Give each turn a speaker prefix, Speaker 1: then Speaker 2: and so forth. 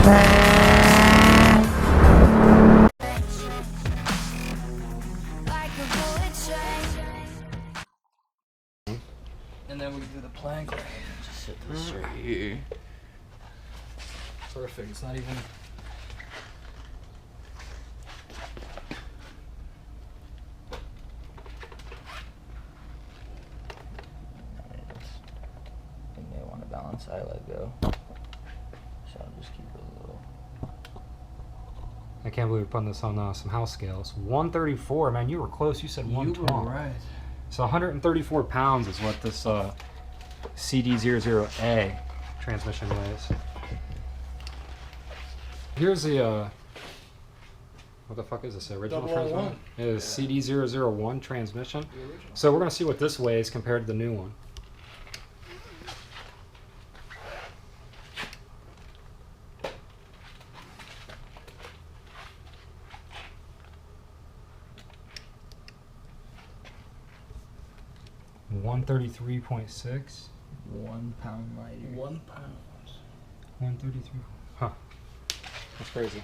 Speaker 1: And then we do the plank. Just set this right here. Perfect. It's not even. You may want to balance. I let go. So I'll just keep it a little.
Speaker 2: I can't believe we're putting this on some house scales. 134, man. You were close. You said 120.
Speaker 1: You were right.
Speaker 2: So 134 pounds is what this CD00A transmission weighs. Here's the what the fuck is this? Original transmission? It is CD001 transmission. So we're gonna see what this weighs compared to the new one. $133.6.
Speaker 1: 1 pound lighter.
Speaker 3: 1 pound.
Speaker 2: 133. Huh. That's crazy.